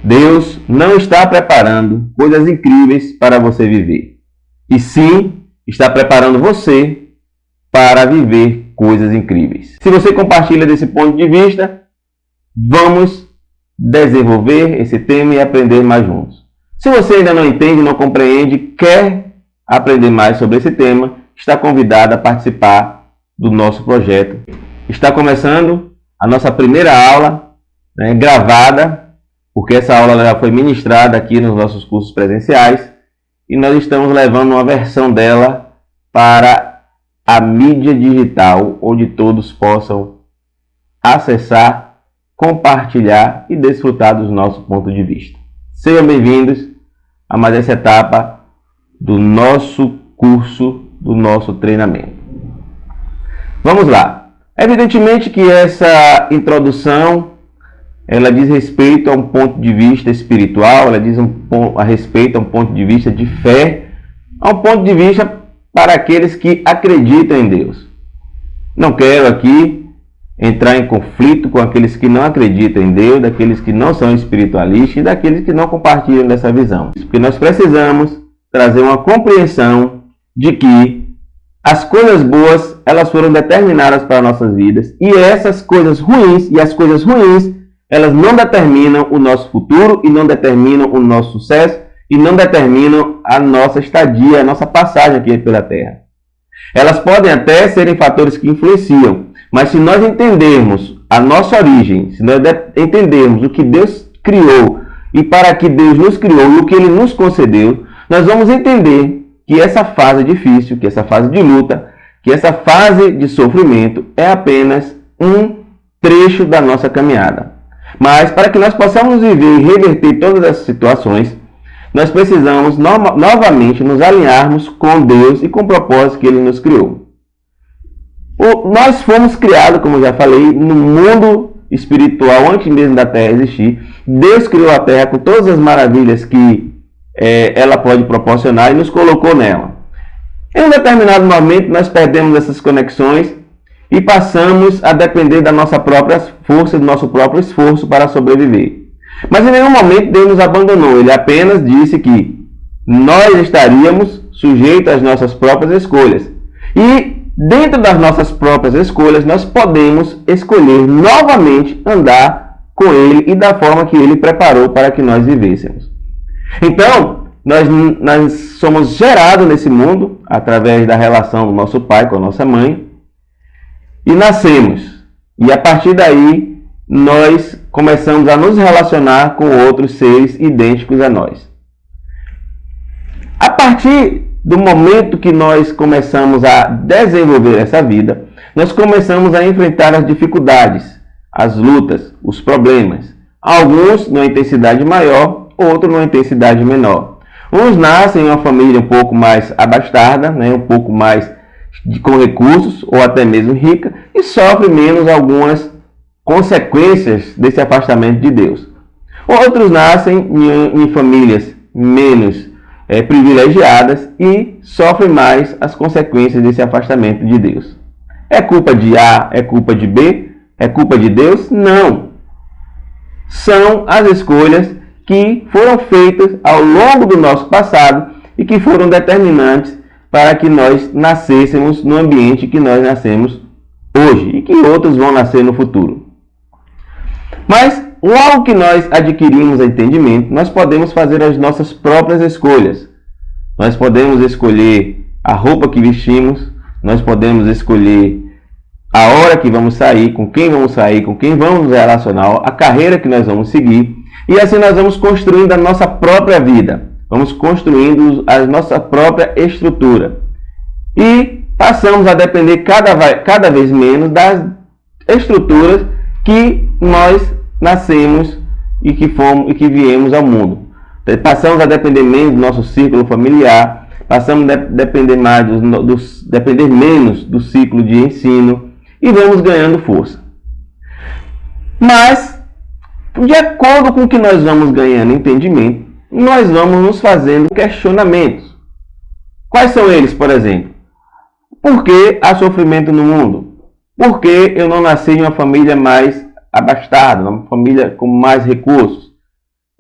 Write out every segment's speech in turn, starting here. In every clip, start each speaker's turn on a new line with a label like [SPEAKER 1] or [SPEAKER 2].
[SPEAKER 1] Deus não está preparando coisas incríveis para você viver, e sim está preparando você para viver coisas incríveis. Se você compartilha desse ponto de vista, vamos desenvolver esse tema e aprender mais juntos. Se você ainda não entende, não compreende, quer aprender mais sobre esse tema, está convidado a participar do nosso projeto. Está começando a nossa primeira aula, gravada, porque essa aula já foi ministrada aqui nos nossos cursos presenciais, e nós estamos levando uma versão dela para a mídia digital, onde todos possam acessar, compartilhar e desfrutar do nosso ponto de vista. Sejam bem-vindos a mais essa etapa do nosso curso, do nosso treinamento. Vamos lá. Evidentemente que essa introdução, ela diz respeito a um ponto de vista espiritual, ela diz a respeito a um ponto de vista de fé, a um ponto de vista para aqueles que acreditam em Deus. Não quero aqui entrar em conflito com aqueles que não acreditam em Deus, daqueles que não são espiritualistas e daqueles que não compartilham dessa visão. Porque nós precisamos trazer uma compreensão de que as coisas boas, elas foram determinadas para nossas vidas, e essas coisas ruins, elas não determinam o nosso futuro e não determinam o nosso sucesso e não determinam a nossa estadia, a nossa passagem aqui pela Terra. Elas podem até serem fatores que influenciam, mas se nós entendermos a nossa origem, se nós entendermos o que Deus criou e para que Deus nos criou e o que Ele nos concedeu, nós vamos entender que essa fase difícil, que essa fase de luta, que essa fase de sofrimento é apenas um trecho da nossa caminhada. Mas para que nós possamos viver e reverter todas essas situações, nós precisamos novamente nos alinharmos com Deus e com o propósito que Ele nos criou. Nós fomos criados, como já falei, no mundo espiritual antes mesmo da Terra existir. Deus criou a Terra com todas as maravilhas que ela pode proporcionar e nos colocou nela. Em um determinado momento nós perdemos essas conexões e passamos a depender da nossa própria força, do nosso próprio esforço para sobreviver. Mas em nenhum momento Deus nos abandonou. Ele apenas disse que nós estaríamos sujeitos às nossas próprias escolhas. E dentro das nossas próprias escolhas, nós podemos escolher novamente andar com Ele e da forma que Ele preparou para que nós vivêssemos. Então, nós somos gerados nesse mundo através da relação do nosso pai com a nossa mãe e nascemos. E a partir daí, nós começamos a nos relacionar com outros seres idênticos a nós. A partir do momento que nós começamos a desenvolver essa vida, nós começamos a enfrentar as dificuldades, as lutas, os problemas. Alguns numa intensidade maior, outros numa intensidade menor. Uns nascem em uma família um pouco mais abastada, um pouco mais com recursos, ou até mesmo rica, e sofrem menos algumas consequências desse afastamento de Deus. Outros nascem em famílias menos privilegiadas e sofrem mais as consequências desse afastamento de Deus. É culpa de A? É culpa de B? É culpa de Deus? Não. São as escolhas que foram feitas ao longo do nosso passado e que foram determinantes para que nós nascêssemos no ambiente que nós nascemos hoje e que outros vão nascer no futuro. Mas, logo que nós adquirimos entendimento, nós podemos fazer as nossas próprias escolhas. Nós podemos escolher a roupa que vestimos, nós podemos escolher a hora que vamos sair, com quem vamos nos relacionar, a carreira que nós vamos seguir. E assim nós vamos construindo a nossa própria vida, vamos construindo a nossa própria estrutura. E passamos a depender cada vez menos das estruturas que nós nascemos e que viemos ao mundo. Passamos a depender menos do nosso círculo familiar, passamos a depender menos do ciclo de ensino e vamos ganhando força. Mas, de acordo com o que nós vamos ganhando entendimento, nós vamos nos fazendo questionamentos. Quais são eles, por exemplo? Por que há sofrimento no mundo? Por que eu não nasci em uma família mais abastada, uma família com mais recursos?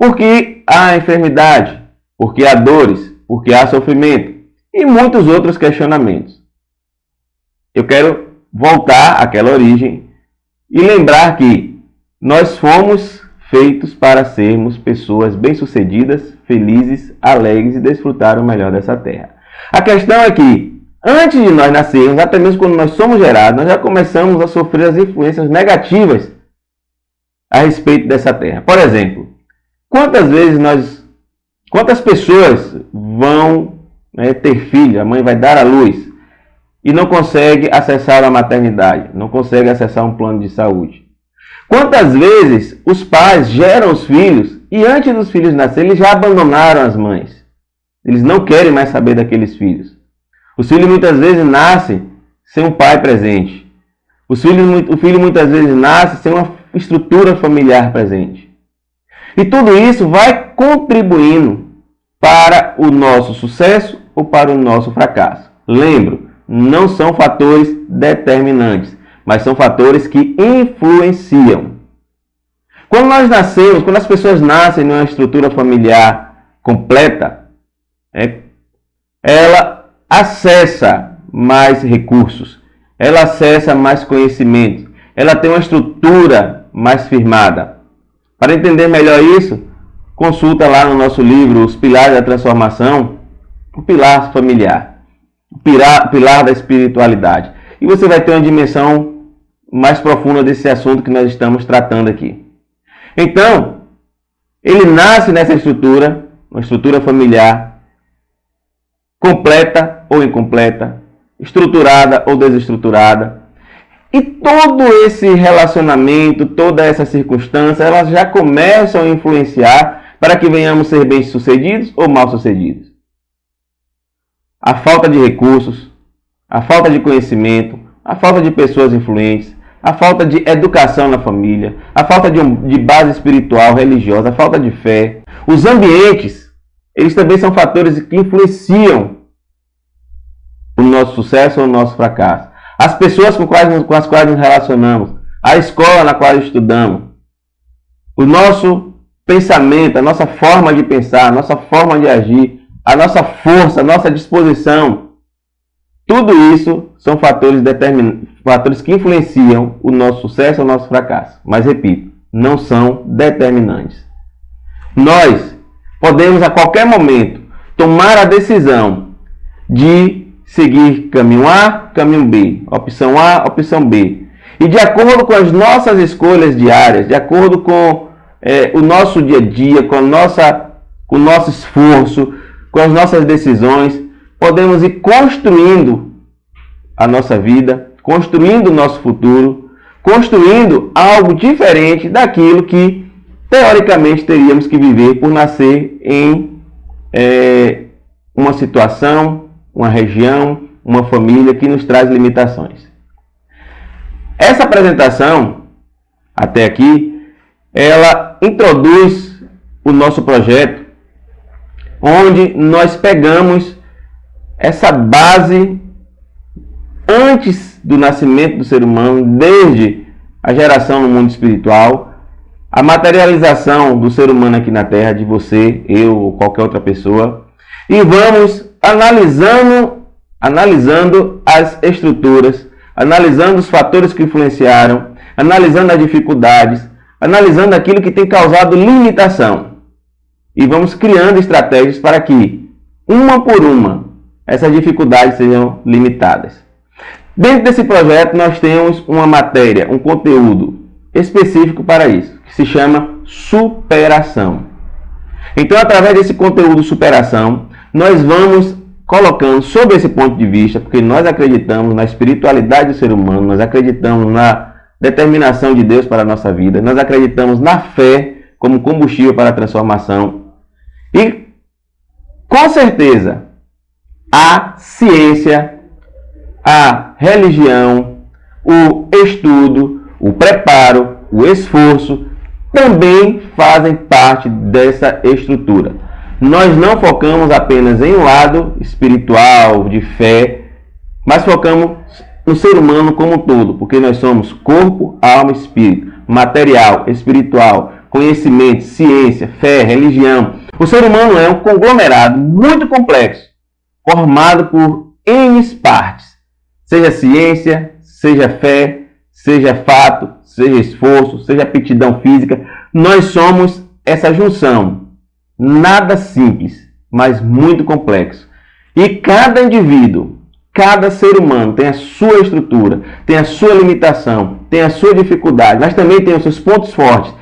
[SPEAKER 1] Porque há enfermidade, porque há dores, porque há sofrimento e muitos outros questionamentos. Eu quero voltar àquela origem e lembrar que nós fomos feitos para sermos pessoas bem-sucedidas, felizes, alegres e desfrutar o melhor dessa terra. A questão é que, antes de nós nascermos, até mesmo quando nós somos gerados, nós já começamos a sofrer as influências negativas a respeito dessa terra. Por exemplo, quantas pessoas vão ter filho, a mãe vai dar à luz e não consegue acessar a maternidade, não consegue acessar um plano de saúde? Quantas vezes os pais geram os filhos e antes dos filhos nascerem, eles já abandonaram as mães. Eles não querem mais saber daqueles filhos. Os filhos muitas vezes nascem sem um pai presente. O filho muitas vezes nasce sem uma estrutura familiar presente. E tudo isso vai contribuindo para o nosso sucesso ou para o nosso fracasso. Lembro, não são fatores determinantes, mas são fatores que influenciam. Quando nós nascemos, quando as pessoas nascem numa estrutura familiar completa, ela acessa mais recursos, ela acessa mais conhecimento, ela tem uma estrutura mais firmada. Para entender melhor isso, consulta lá no nosso livro Os Pilares da Transformação, o pilar familiar, o pilar da espiritualidade. E você vai ter uma dimensão mais profunda desse assunto que nós estamos tratando aqui. Então, ele nasce nessa estrutura, uma estrutura familiar, completa ou incompleta, estruturada ou desestruturada. E todo esse relacionamento, toda essa circunstância, elas já começam a influenciar para que venhamos ser bem-sucedidos ou mal-sucedidos. A falta de recursos, a falta de conhecimento, a falta de pessoas influentes, a falta de educação na família, a falta de base espiritual, religiosa, a falta de fé. Os ambientes, eles também são fatores que influenciam o nosso sucesso ou o nosso fracasso. As pessoas com as quais nos relacionamos, a escola na qual estudamos, o nosso pensamento, a nossa forma de pensar, a nossa forma de agir, a nossa força, a nossa disposição, tudo isso são fatores que influenciam o nosso sucesso ou o nosso fracasso. Mas repito, não são determinantes. Nós podemos a qualquer momento tomar a decisão de seguir caminho A, caminho B, opção A, opção B. E de acordo com as nossas escolhas diárias, de acordo com o nosso dia a dia, com o nosso esforço, com as nossas decisões, podemos ir construindo a nossa vida, construindo o nosso futuro, construindo algo diferente daquilo que teoricamente teríamos que viver por nascer em uma situação, uma região, uma família que nos traz limitações. Essa apresentação, até aqui, ela introduz o nosso projeto, onde nós pegamos essa base antes do nascimento do ser humano, desde a geração no mundo espiritual, a materialização do ser humano aqui na Terra, de você, eu ou qualquer outra pessoa, e vamos analisando as estruturas, analisando os fatores que influenciaram, analisando as dificuldades, analisando aquilo que tem causado limitação. E vamos criando estratégias para que, uma por uma, essas dificuldades sejam limitadas. Dentro desse projeto nós temos uma matéria, um conteúdo específico para isso, que se chama superação. Então, através desse conteúdo superação, nós vamos colocando sob esse ponto de vista, porque nós acreditamos na espiritualidade do ser humano, nós acreditamos na determinação de Deus para a nossa vida, nós acreditamos na fé como combustível para a transformação. E, com certeza, a ciência, a religião, o estudo, o preparo, o esforço, também fazem parte dessa estrutura. Nós não focamos apenas em um lado espiritual, de fé, mas focamos no ser humano como um todo, porque nós somos corpo, alma e espírito, material, espiritual, conhecimento, ciência, fé, religião. O ser humano é um conglomerado muito complexo, formado por N partes, seja ciência, seja fé, seja fato, seja esforço, seja aptidão física. Nós somos essa junção, nada simples, mas muito complexo. E cada indivíduo, cada ser humano tem a sua estrutura, tem a sua limitação, tem a sua dificuldade, mas também tem os seus pontos fortes,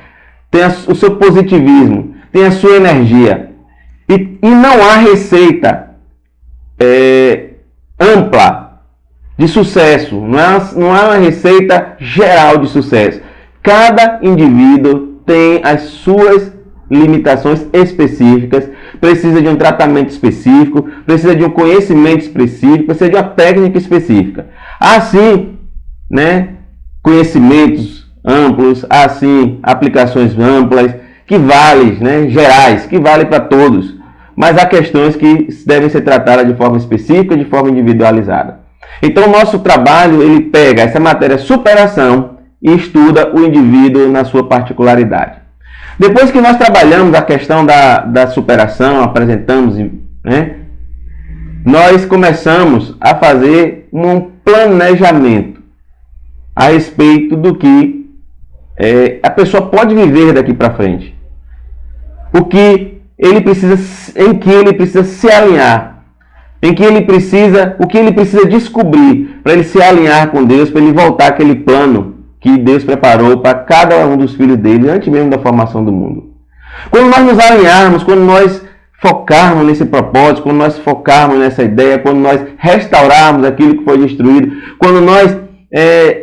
[SPEAKER 1] tem o seu positivismo, tem a sua energia. E não há receita ampla de sucesso, não há uma receita geral de sucesso. Cada indivíduo tem as suas limitações específicas, precisa de um tratamento específico, precisa de um conhecimento específico, precisa de uma técnica específica. Assim, conhecimentos amplos, assim, aplicações amplas, que valem, gerais, que valem para todos. Mas há questões que devem ser tratadas de forma específica, de forma individualizada. Então, o nosso trabalho, ele pega essa matéria superação e estuda o indivíduo na sua particularidade. Depois que nós trabalhamos a questão da superação, apresentamos, nós começamos a fazer um planejamento a respeito do que a pessoa pode viver daqui para frente. Em que ele precisa se alinhar, o que ele precisa descobrir para ele se alinhar com Deus, para ele voltar àquele plano que Deus preparou para cada um dos filhos dele, antes mesmo da formação do mundo. Quando nós nos alinharmos, quando nós focarmos nesse propósito, quando nós focarmos nessa ideia, quando nós restaurarmos aquilo que foi destruído, quando nós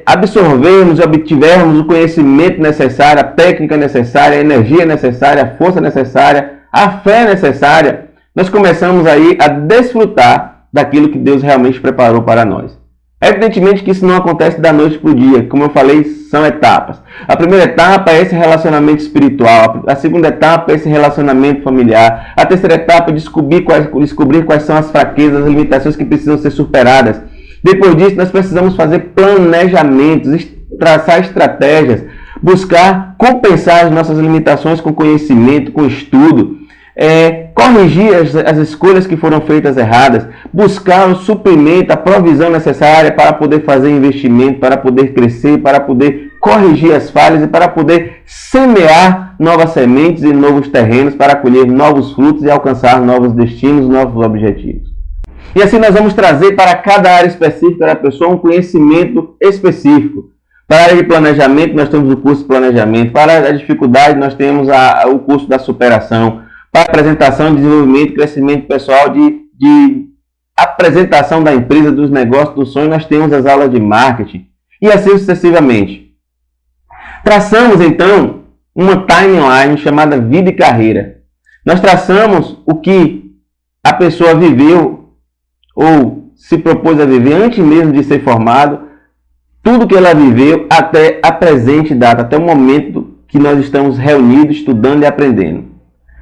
[SPEAKER 1] absorvermos e obtivermos o conhecimento necessário, a técnica necessária, a energia necessária, a força necessária, a fé necessária, nós começamos aí a desfrutar daquilo que Deus realmente preparou para nós. Evidentemente que isso não acontece da noite para o dia. Como eu falei, são etapas. A primeira etapa é esse relacionamento espiritual. A segunda etapa é esse relacionamento familiar. A terceira etapa é descobrir quais são as fraquezas, as limitações que precisam ser superadas. Depois disso, nós precisamos fazer planejamentos, traçar estratégias, buscar compensar as nossas limitações com conhecimento, com estudo, corrigir as escolhas que foram feitas erradas, buscar o suprimento, a provisão necessária para poder fazer investimento, para poder crescer, para poder corrigir as falhas e para poder semear novas sementes e novos terrenos para colher novos frutos e alcançar novos destinos, novos objetivos. E assim nós vamos trazer para cada área específica da pessoa um conhecimento específico. Para a área de planejamento, nós temos o curso de planejamento. Para a dificuldade, nós temos o curso da superação. Para apresentação, desenvolvimento, crescimento pessoal, de apresentação da empresa, dos negócios, dos sonhos, nós temos as aulas de marketing. E assim sucessivamente. Traçamos, então, uma timeline chamada vida e carreira. Nós traçamos o que a pessoa viveu ou se propôs a viver antes mesmo de ser formado, tudo que ela viveu até a presente data, até o momento que nós estamos reunidos, estudando e aprendendo.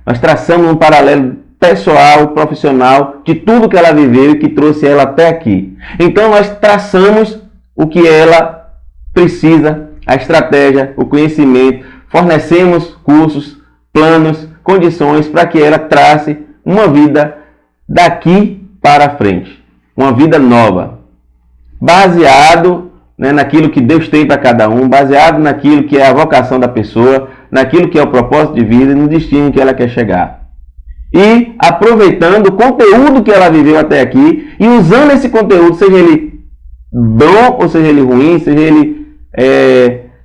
[SPEAKER 1] Nós traçamos um paralelo pessoal, profissional, de tudo que ela viveu e que trouxe ela até aqui. Então nós traçamos o que ela precisa, a estratégia, o conhecimento, fornecemos cursos, planos, condições para que ela trace uma vida daqui para frente, uma vida nova, baseado naquilo que Deus tem para cada um, baseado naquilo que é a vocação da pessoa, naquilo que é o propósito de vida e no destino que ela quer chegar. E aproveitando o conteúdo que ela viveu até aqui e usando esse conteúdo, seja ele bom ou seja ele ruim, seja ele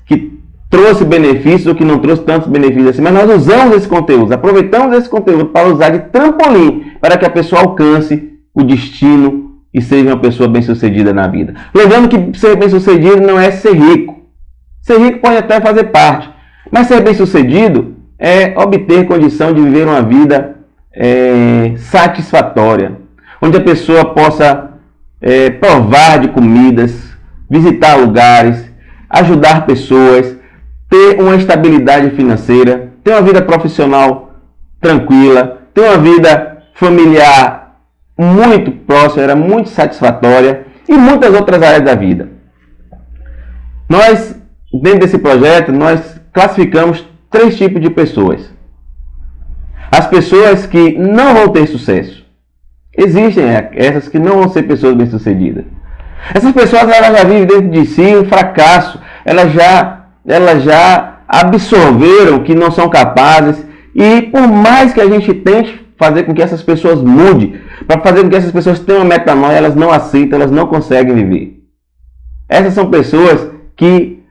[SPEAKER 1] que trouxe benefícios ou que não trouxe tantos benefícios assim, mas nós usamos esse conteúdo, aproveitamos esse conteúdo para usar de trampolim para que a pessoa alcance o destino e seja uma pessoa bem-sucedida na vida. Lembrando que ser bem-sucedido não é ser rico. Ser rico pode até fazer parte, mas ser bem-sucedido é obter condição de viver uma vida satisfatória, onde a pessoa possa provar de comidas, visitar lugares, ajudar pessoas, ter uma estabilidade financeira, ter uma vida profissional tranquila, ter uma vida familiar muito próspera, muito satisfatória e muitas outras áreas da vida. Nós, dentro desse projeto, nós classificamos três tipos de pessoas. As pessoas que não vão ter sucesso. Existem essas que não vão ser pessoas bem-sucedidas. Essas pessoas elas já vivem dentro de si um fracasso. Elas já absorveram que não são capazes. E por mais que a gente tente fazer com que essas pessoas mudem, para fazer com que essas pessoas tenham uma metanoia, elas não aceitam, elas não conseguem viver. Essas são pessoas que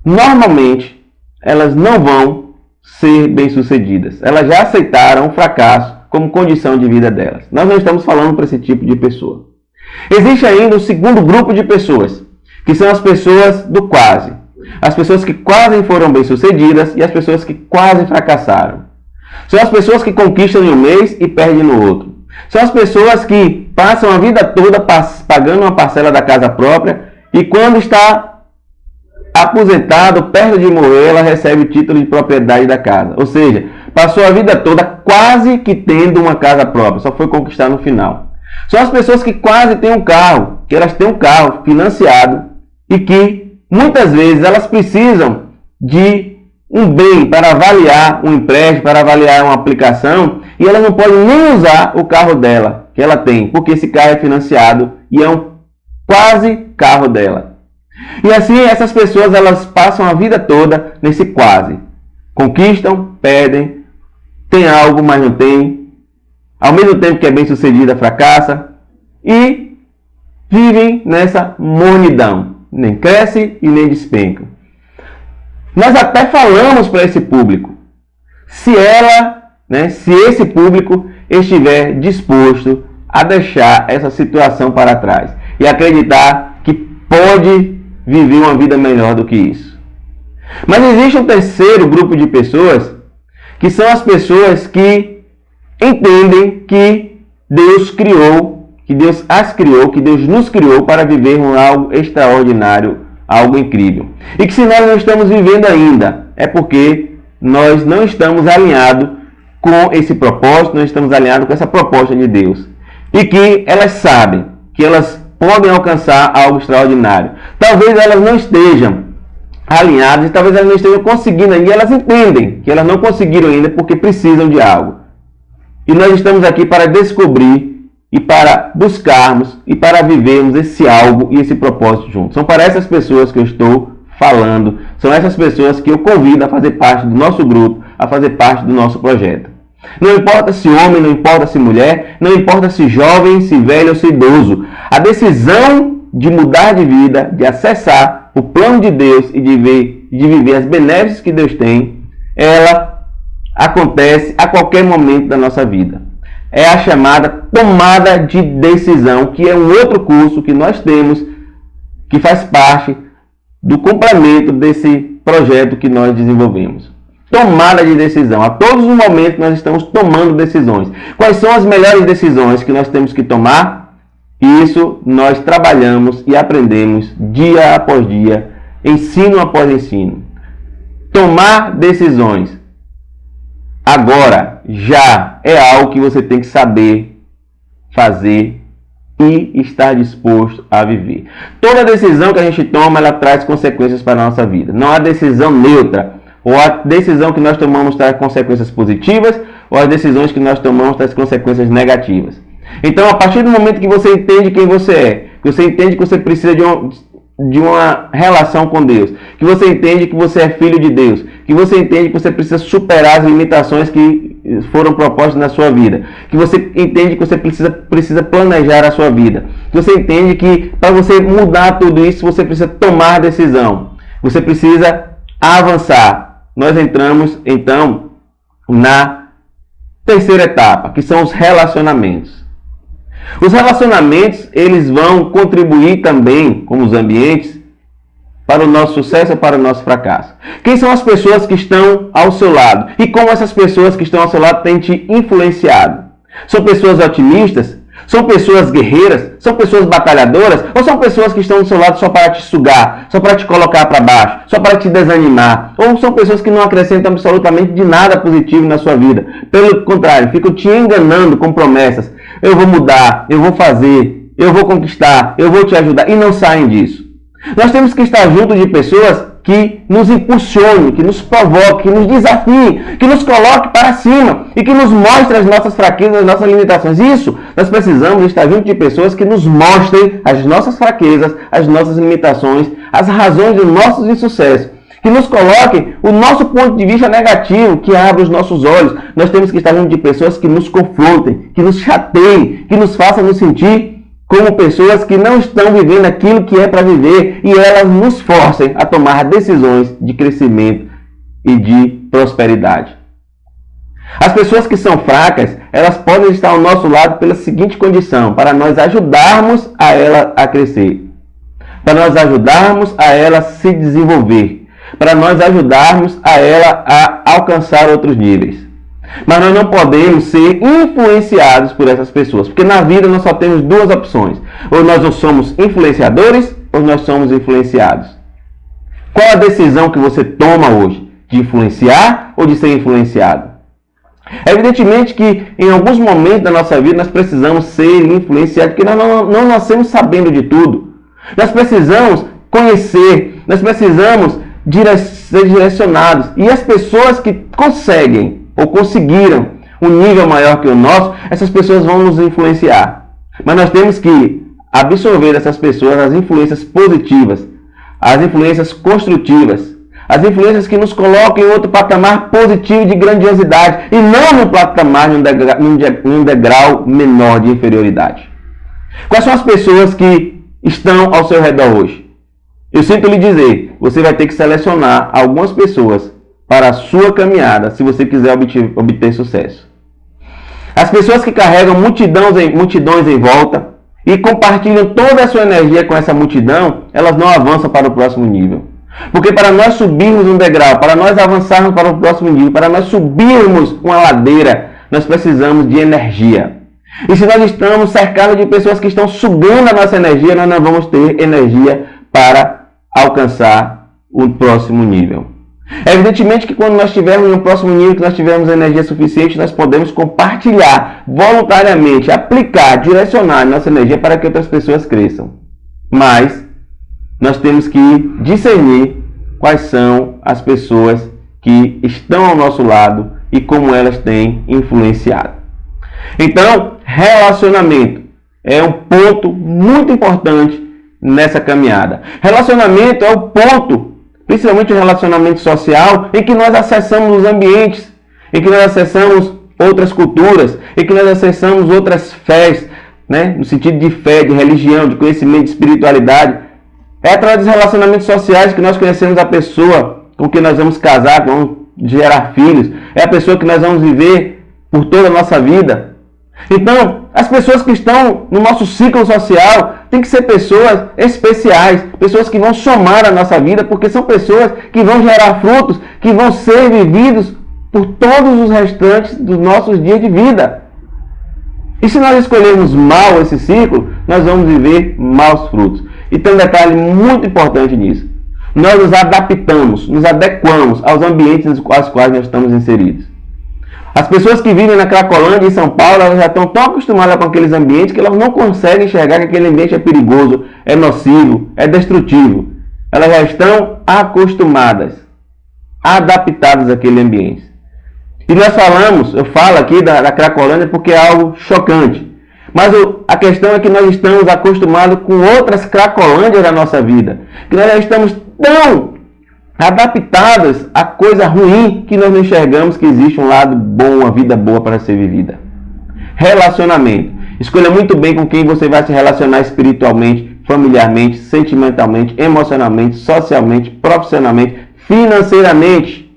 [SPEAKER 1] normalmente elas não vão ser bem-sucedidas. Elas já aceitaram o fracasso como condição de vida delas. Nós não estamos falando para esse tipo de pessoa. Existe ainda o segundo grupo de pessoas, que são as pessoas do quase. As pessoas que quase foram bem-sucedidas e as pessoas que quase fracassaram. São as pessoas que conquistam em um mês e perdem no outro. São as pessoas que passam a vida toda pagando uma parcela da casa própria e quando está aposentado, perto de morrer, ela recebe o título de propriedade da casa. Ou seja, passou a vida toda quase que tendo uma casa própria, só foi conquistar no final. São as pessoas que quase têm um carro, que elas têm um carro financiado e que muitas vezes elas precisam de um bem para avaliar um empréstimo, para avaliar uma aplicação e elas não podem nem usar o carro dela, que ela tem, porque esse carro é financiado e é um quase carro dela. E assim essas pessoas elas passam a vida toda nesse quase. Conquistam, perdem, tem algo, mas não tem. Ao mesmo tempo que é bem sucedida, fracassa. E vivem nessa mornidão. Nem cresce e nem despenca. Nós até falamos para esse público. Se esse público estiver disposto a deixar essa situação para trás. E acreditar que pode viver uma vida melhor do que isso. Mas existe um terceiro grupo de pessoas, que são as pessoas que entendem que Deus criou, que Deus as criou, que Deus nos criou para vivermos algo extraordinário, algo incrível. E que se nós não estamos vivendo ainda, é porque nós não estamos alinhados com esse propósito, não estamos alinhados com essa proposta de Deus. E que elas sabem que elas podem alcançar algo extraordinário. Talvez elas não estejam alinhadas, e talvez elas não estejam conseguindo ainda, e elas entendem que elas não conseguiram ainda porque precisam de algo. E nós estamos aqui para descobrir e para buscarmos e para vivermos esse algo e esse propósito juntos. São para essas pessoas que eu estou falando, são essas pessoas que eu convido a fazer parte do nosso grupo, a fazer parte do nosso projeto. Não importa se homem, não importa se mulher, não importa se jovem, se velho ou se idoso. A decisão de mudar de vida, de acessar o plano de Deus e de viver as benéficas que Deus tem, ela acontece a qualquer momento da nossa vida. É a chamada tomada de decisão, que é um outro curso que nós temos, que faz parte do complemento desse projeto que nós desenvolvemos. Tomada de decisão. A todos os momentos nós estamos tomando decisões. Quais são as melhores decisões que nós temos que tomar? Isso nós trabalhamos e aprendemos dia após dia, ensino após ensino. Tomar decisões agora, já, é algo que você tem que saber fazer e estar disposto a viver. Toda decisão que a gente toma, ela traz consequências para a nossa vida. Não há decisão neutra. Ou a decisão que nós tomamos traz consequências positivas, ou as decisões que nós tomamos traz consequências negativas. Então, a partir do momento que você entende quem você é, que você entende que você precisa de uma relação com Deus, que você entende que você é filho de Deus, que você entende que você precisa superar as limitações que foram propostas na sua vida, que você entende que você precisa planejar a sua vida, que você entende que para você mudar tudo isso, você precisa tomar decisão, você precisa avançar. Nós entramos, então, na terceira etapa, que são os relacionamentos. Os relacionamentos, eles vão contribuir também, como os ambientes, para o nosso sucesso ou para o nosso fracasso. Quem são as pessoas que estão ao seu lado? E como essas pessoas que estão ao seu lado têm te influenciado? São pessoas otimistas? São pessoas guerreiras? São pessoas batalhadoras? Ou são pessoas que estão do seu lado só para te sugar, só para te colocar para baixo, só para te desanimar? Ou são pessoas que não acrescentam absolutamente de nada positivo na sua vida? Pelo contrário, ficam te enganando com promessas. Eu vou mudar, eu vou fazer, eu vou conquistar, eu vou te ajudar. E não saem disso. Nós temos que estar junto de pessoas que nos impulsione, que nos provoque, que nos desafie, que nos coloque para cima e que nos mostre as nossas fraquezas, as nossas limitações. Isso, nós precisamos estar junto de pessoas que nos mostrem as nossas fraquezas, as nossas limitações, as razões dos nossos insucessos, que nos coloquem o nosso ponto de vista negativo, que abra os nossos olhos. Nós temos que estar junto de pessoas que nos confrontem, que nos chateiem, que nos façam nos sentir como pessoas que não estão vivendo aquilo que é para viver e elas nos forcem a tomar decisões de crescimento e de prosperidade. As pessoas que são fracas, elas podem estar ao nosso lado pela seguinte condição: para nós ajudarmos a ela a crescer, para nós ajudarmos a ela se desenvolver, para nós ajudarmos a ela a alcançar outros níveis. Mas nós não podemos ser influenciados por essas pessoas, porque na vida nós só temos duas opções: ou nós não somos influenciadores, ou nós somos influenciados. Qual a decisão que você toma hoje? De influenciar ou de ser influenciado? É evidentemente que em alguns momentos da nossa vida nós precisamos ser influenciados, porque nós não nascemos sabendo de tudo. Nós precisamos conhecer, nós precisamos ser direcionados. E as pessoas que conseguem ou conseguiram um nível maior que o nosso, essas pessoas vão nos influenciar. Mas nós temos que absorver dessas pessoas as influências positivas, as influências construtivas, as influências que nos colocam em outro patamar positivo de grandiosidade e não no patamar, num degrau menor de inferioridade. Quais são as pessoas que estão ao seu redor hoje? Eu sinto lhe dizer, você vai ter que selecionar algumas pessoas para a sua caminhada, se você quiser obter sucesso. As pessoas que carregam multidões em volta e compartilham toda a sua energia com essa multidão, elas não avançam para o próximo nível. Porque para nós subirmos um degrau, para nós avançarmos para o próximo nível, para nós subirmos uma ladeira, nós precisamos de energia. E se nós estamos cercados de pessoas que estão sugando a nossa energia, nós não vamos ter energia para alcançar o próximo nível. É evidentemente que quando nós estivermos no próximo nível, que nós tivermos energia suficiente, nós podemos compartilhar voluntariamente, aplicar, direcionar nossa energia para que outras pessoas cresçam. Mas nós temos que discernir quais são as pessoas que estão ao nosso lado e como elas têm influenciado. Então, relacionamento é um ponto muito importante nessa caminhada. Relacionamento é o ponto, principalmente o relacionamento social, em que nós acessamos os ambientes, em que nós acessamos outras culturas, em que nós acessamos outras fés, né? No sentido de fé, de religião, de conhecimento, de espiritualidade. É através dos relacionamentos sociais que nós conhecemos a pessoa com quem nós vamos casar, que vamos gerar filhos. É a pessoa que nós vamos viver por toda a nossa vida. Então, as pessoas que estão no nosso ciclo social têm que ser pessoas especiais, pessoas que vão somar a nossa vida, porque são pessoas que vão gerar frutos, que vão ser vividos por todos os restantes dos nossos dias de vida. E se nós escolhermos mal esse ciclo, nós vamos viver maus frutos. E tem um detalhe muito importante nisso. Nós nos adaptamos, nos adequamos aos ambientes nos quais nós estamos inseridos. As pessoas que vivem na Cracolândia, em São Paulo, elas já estão tão acostumadas com aqueles ambientes que elas não conseguem enxergar que aquele ambiente é perigoso, é nocivo, é destrutivo. Elas já estão acostumadas, adaptadas àquele ambiente. E eu falo aqui da Cracolândia porque é algo chocante. Mas a questão é que nós estamos acostumados com outras Cracolândias da nossa vida. Que nós já estamos tão adaptadas a coisa ruim que nós não enxergamos que existe um lado bom, uma vida boa para ser vivida. Relacionamento. Escolha muito bem com quem você vai se relacionar espiritualmente, familiarmente, sentimentalmente, emocionalmente, socialmente, profissionalmente, financeiramente.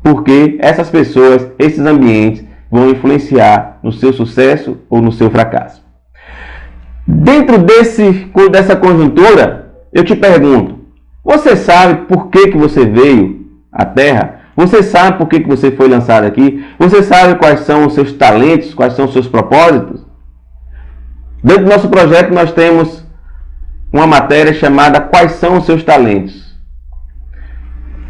[SPEAKER 1] Porque essas pessoas, esses ambientes, vão influenciar no seu sucesso ou no seu fracasso. Dentro dessa conjuntura, eu te pergunto, você sabe por que você veio à Terra? Você sabe por que você foi lançado aqui? Você sabe quais são os seus talentos, quais são os seus propósitos? Dentro do nosso projeto nós temos uma matéria chamada Quais são os seus talentos?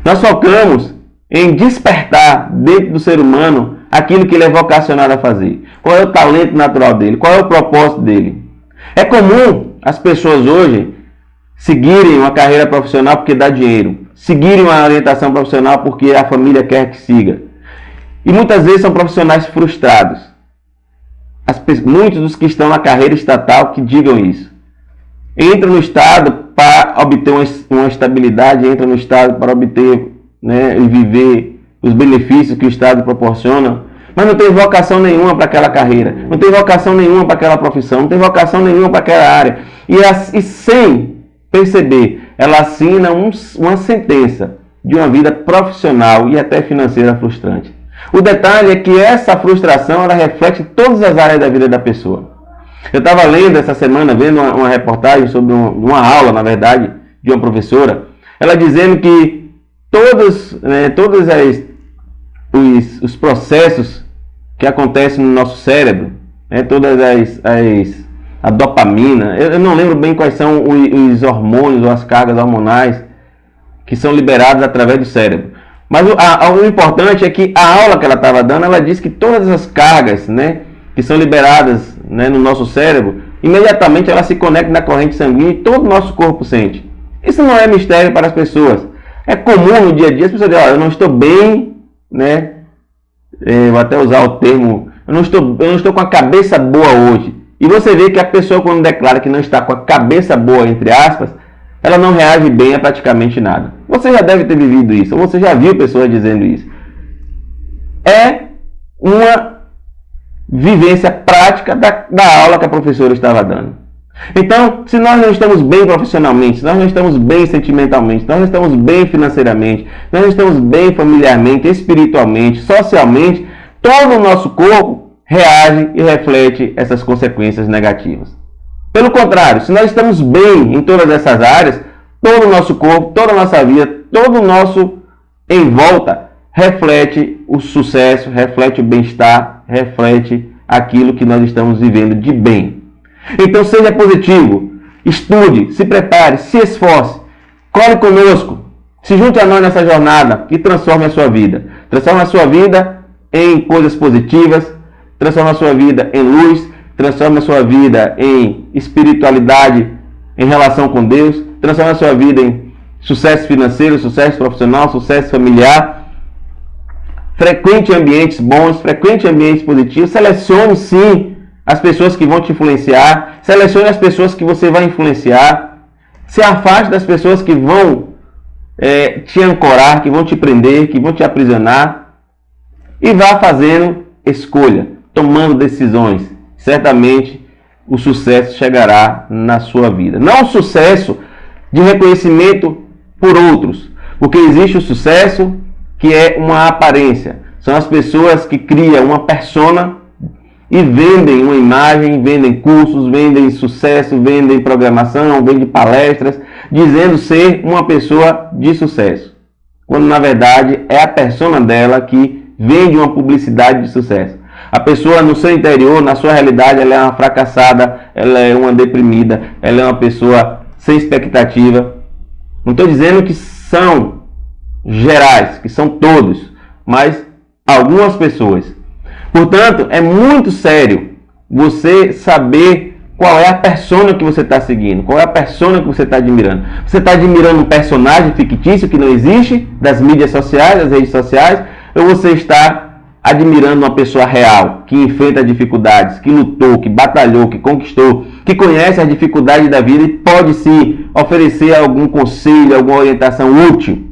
[SPEAKER 1] Nós focamos em despertar dentro do ser humano aquilo que ele é vocacionado a fazer. Qual é o talento natural dele? Qual é o propósito dele? É comum as pessoas hoje seguirem uma carreira profissional porque dá dinheiro, seguirem uma orientação profissional porque a família quer que siga. E muitas vezes são profissionais frustrados. Muitos dos que estão na carreira estatal que digam isso. Entram no Estado para obter uma estabilidade, entram no Estado para obter, né, e viver os benefícios que o Estado proporciona, mas não tem vocação nenhuma para aquela carreira, não tem vocação nenhuma para aquela profissão, não tem vocação nenhuma para aquela área. E sem perceber, ela assina uma sentença de uma vida profissional e até financeira frustrante. O detalhe é que essa frustração ela reflete todas as áreas da vida da pessoa. Eu estava lendo essa semana, vendo uma reportagem sobre uma aula, na verdade, de uma professora, ela dizendo que todos os processos que acontecem no nosso cérebro, todas a dopamina, eu não lembro bem quais são os hormônios ou as cargas hormonais que são liberadas através do cérebro. Mas o importante é que a aula que ela estava dando, ela disse que todas as cargas, que são liberadas, no nosso cérebro, imediatamente ela se conecta na corrente sanguínea e todo o nosso corpo sente. Isso não é mistério para as pessoas. É comum no dia a dia as pessoas dizem, eu não estou bem, vou até usar o termo, eu não estou com a cabeça boa hoje. E você vê que a pessoa, quando declara que não está com a cabeça boa, entre aspas, ela não reage bem a praticamente nada. Você já deve ter vivido isso, ou você já viu pessoas dizendo isso. É uma vivência prática da aula que a professora estava dando. Então, se nós não estamos bem profissionalmente, se nós não estamos bem sentimentalmente, se nós não estamos bem financeiramente, se nós não estamos bem familiarmente, espiritualmente, socialmente, todo o nosso corpo reage e reflete essas consequências negativas. Pelo contrário, se nós estamos bem em todas essas áreas, todo o nosso corpo, toda a nossa vida, todo o nosso em volta reflete o sucesso, reflete o bem-estar, reflete aquilo que nós estamos vivendo de bem. Então seja positivo, estude, se prepare, se esforce, cole conosco, se junte a nós nessa jornada e transforme a sua vida. Transforme a sua vida em coisas positivas, transforme a sua vida em luz, transforme a sua vida em espiritualidade em relação com Deus, transforme a sua vida em sucesso financeiro, sucesso profissional, sucesso familiar. Frequente ambientes bons, frequente ambientes positivos, selecione sim as pessoas que vão te influenciar, selecione as pessoas que você vai influenciar, se afaste das pessoas que vão te ancorar, que vão te prender, que vão te aprisionar, e vá fazendo escolha, tomando decisões. Certamente o sucesso chegará na sua vida. Não o sucesso de reconhecimento por outros, porque existe o sucesso que é uma aparência. São as pessoas que criam uma persona e vendem uma imagem, vendem cursos, vendem sucesso, vendem programação, vendem palestras, dizendo ser uma pessoa de sucesso. Quando na verdade é a persona dela que vende uma publicidade de sucesso. A pessoa no seu interior, na sua realidade, ela é uma fracassada, ela é uma deprimida, ela é uma pessoa sem expectativa. Não estou dizendo que são gerais, que são todos, mas algumas pessoas. Portanto, é muito sério você saber qual é a persona que você está seguindo, qual é a persona que você está admirando. Você está admirando um personagem fictício que não existe, das mídias sociais, das redes sociais, ou você está admirando uma pessoa real, que enfrenta dificuldades, que lutou, que batalhou, que conquistou, que conhece as dificuldades da vida e pode sim oferecer algum conselho, alguma orientação útil.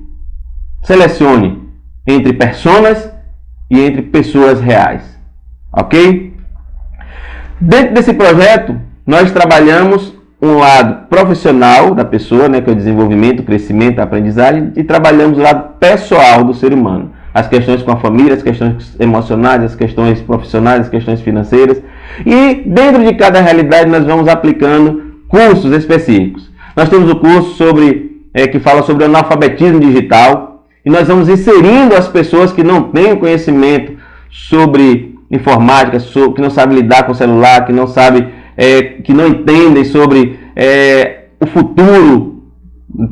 [SPEAKER 1] Selecione entre personas e entre pessoas reais. Ok? Dentro desse projeto, nós trabalhamos um lado profissional da pessoa, que é o desenvolvimento, o crescimento, a aprendizagem, e trabalhamos o lado pessoal do ser humano. As questões com a família, as questões emocionais, as questões profissionais, as questões financeiras. E dentro de cada realidade nós vamos aplicando cursos específicos. Nós temos o curso que fala sobre o analfabetismo digital, e nós vamos inserindo as pessoas que não têm conhecimento sobre informática, que não sabem lidar com o celular, que não entendem sobre o futuro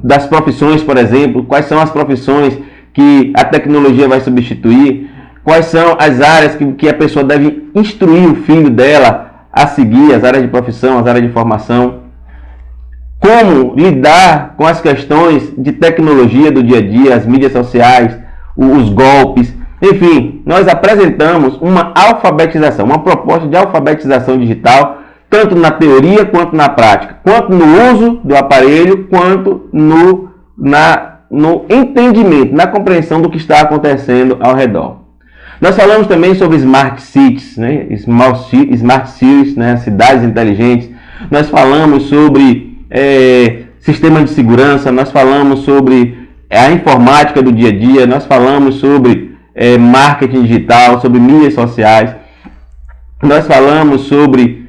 [SPEAKER 1] das profissões, por exemplo, quais são as profissões que a tecnologia vai substituir, quais são as áreas que a pessoa deve instruir o filho dela a seguir, as áreas de profissão, as áreas de formação. como lidar com as questões de tecnologia do dia a dia, as mídias sociais, os golpes. Enfim, nós apresentamos uma alfabetização, uma proposta de alfabetização digital, tanto na teoria quanto na prática, quanto no uso do aparelho, quanto no entendimento, na compreensão do que está acontecendo ao redor. Nós falamos também sobre Smart Cities, né? Smart Cities, né? Cidades inteligentes. Nós falamos sobre sistema de segurança, nós falamos sobre a informática do dia a dia, nós falamos sobre marketing digital, sobre mídias sociais, nós falamos sobre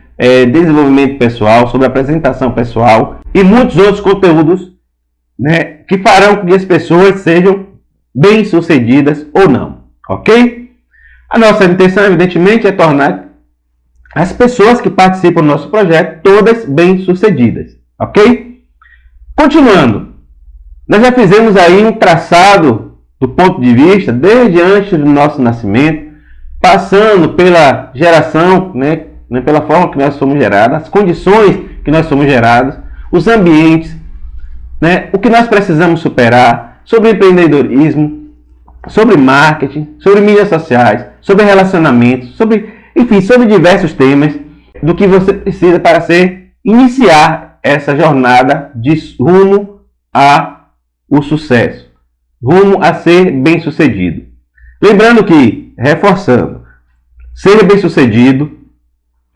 [SPEAKER 1] desenvolvimento pessoal, sobre apresentação pessoal e muitos outros conteúdos, né, que farão com que as pessoas sejam bem-sucedidas ou não, ok? A nossa intenção, evidentemente, é tornar as pessoas que participam do nosso projeto todas bem-sucedidas, ok? Continuando, nós já fizemos aí um traçado do ponto de vista desde antes do nosso nascimento, passando pela geração, né, pela forma que nós somos gerados, as condições que nós somos gerados, os ambientes, né, o que nós precisamos superar, sobre empreendedorismo, sobre marketing, sobre mídias sociais, sobre relacionamentos, enfim, sobre diversos temas do que você precisa para iniciar essa jornada de rumo ao sucesso, rumo a ser bem-sucedido. Lembrando que, reforçando, ser bem-sucedido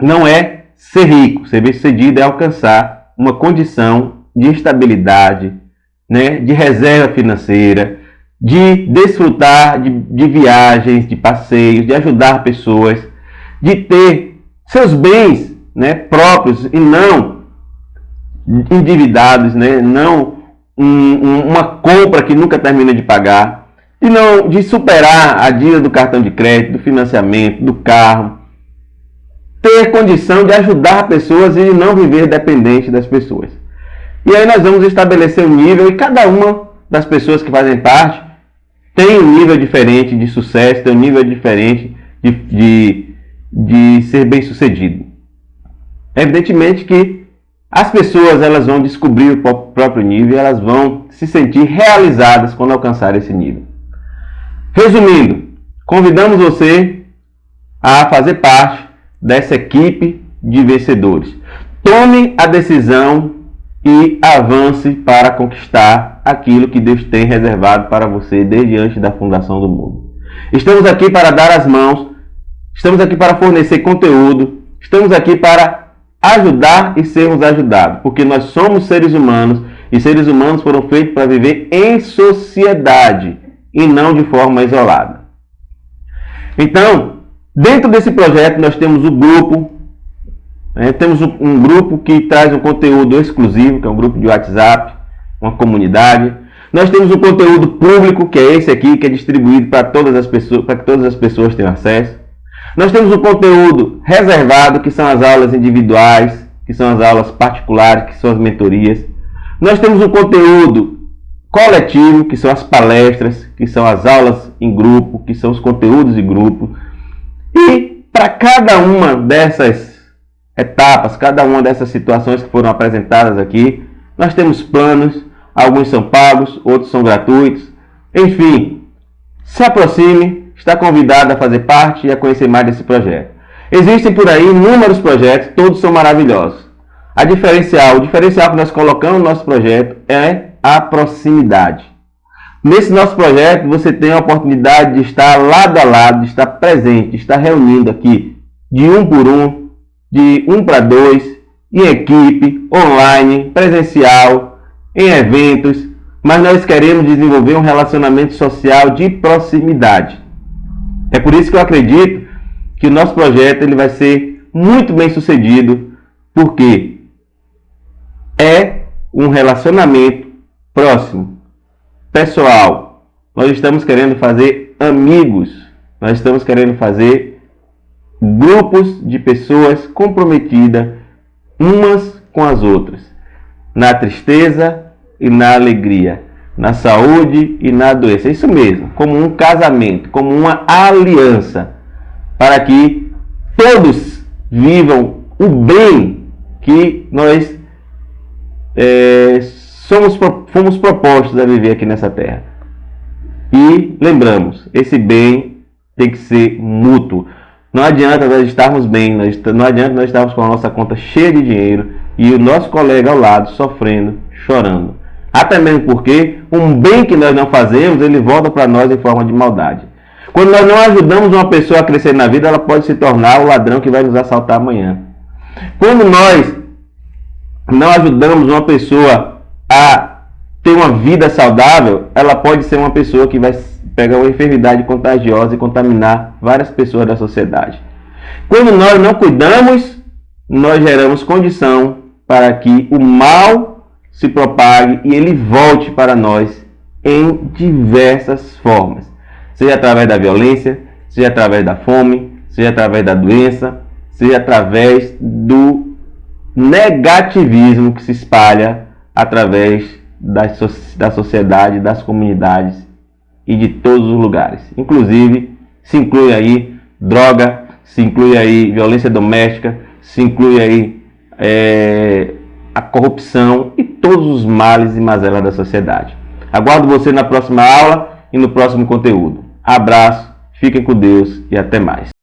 [SPEAKER 1] não é ser rico, ser bem-sucedido é alcançar uma condição de estabilidade, né, de reserva financeira, de desfrutar de viagens, de passeios, de ajudar pessoas, de ter seus bens, né, próprios e não endividados, né, não uma compra que nunca termina de pagar, e não de superar a dívida do cartão de crédito, do financiamento, do carro, ter condição de ajudar pessoas e não viver dependente das pessoas. E aí nós vamos estabelecer um nível, e cada uma das pessoas que fazem parte tem um nível diferente de sucesso, tem um nível diferente de ser bem-sucedido. Evidentemente que as pessoas elas vão descobrir o próprio nível e elas vão se sentir realizadas quando alcançar esse nível. Resumindo, convidamos você a fazer parte dessa equipe de vencedores. Tome a decisão e avance para conquistar aquilo que Deus tem reservado para você desde antes da fundação do mundo. Estamos aqui para dar as mãos, estamos aqui para fornecer conteúdo, estamos aqui para ajudar e sermos ajudados, porque nós somos seres humanos e seres humanos foram feitos para viver em sociedade e não de forma isolada. Então, dentro desse projeto nós temos o grupo, temos um grupo que traz um conteúdo exclusivo, que é um grupo de WhatsApp, uma comunidade. Nós temos um conteúdo público, que é esse aqui, que é distribuído para todas as pessoas, para que todas as pessoas tenham acesso. Nós temos um conteúdo reservado, que são as aulas individuais, que são as aulas particulares, que são as mentorias. Nós temos um conteúdo coletivo, que são as palestras, que são as aulas em grupo, que são os conteúdos em grupo. E para cada uma dessas etapas, cada uma dessas situações que foram apresentadas aqui, nós temos planos, alguns são pagos, outros são gratuitos. Enfim, se aproxime, está convidado a fazer parte e a conhecer mais desse projeto. Existem por aí inúmeros projetos, todos são maravilhosos. O diferencial que nós colocamos no nosso projeto é a proximidade. Nesse nosso projeto, você tem a oportunidade de estar lado a lado, de estar presente, de estar reunindo aqui de um por um, de 1 para 2, em equipe, online, presencial, em eventos, mas nós queremos desenvolver um relacionamento social de proximidade. É por isso que eu acredito que o nosso projeto ele vai ser muito bem sucedido, porque é um relacionamento próximo, pessoal. Nós estamos querendo fazer amigos, nós estamos querendo fazer grupos de pessoas comprometidas umas com as outras, na tristeza e na alegria, na saúde e na doença. Isso mesmo, como um casamento, como uma aliança, para que todos vivam o bem que nós fomos propostos a viver aqui nessa terra. E lembramos, esse bem tem que ser mútuo. Não adianta nós estarmos bem, não adianta nós estarmos com a nossa conta cheia de dinheiro e o nosso colega ao lado sofrendo, chorando. Até mesmo porque um bem que nós não fazemos, ele volta para nós em forma de maldade. Quando nós não ajudamos uma pessoa a crescer na vida, ela pode se tornar o ladrão que vai nos assaltar amanhã. Quando nós não ajudamos uma pessoa a ter uma vida saudável, ela pode ser uma pessoa que vai pegar uma enfermidade contagiosa e contaminar várias pessoas da sociedade. Quando nós não cuidamos, nós geramos condição para que o mal se propague e ele volte para nós em diversas formas. Seja através da violência, seja através da fome, seja através da doença, seja através do negativismo que se espalha através da sociedade, das comunidades e de todos os lugares. Inclusive, se inclui aí droga, se inclui aí violência doméstica, se inclui aí a corrupção e todos os males e mazelas da sociedade. Aguardo você na próxima aula e no próximo conteúdo. Abraço, fiquem com Deus e até mais.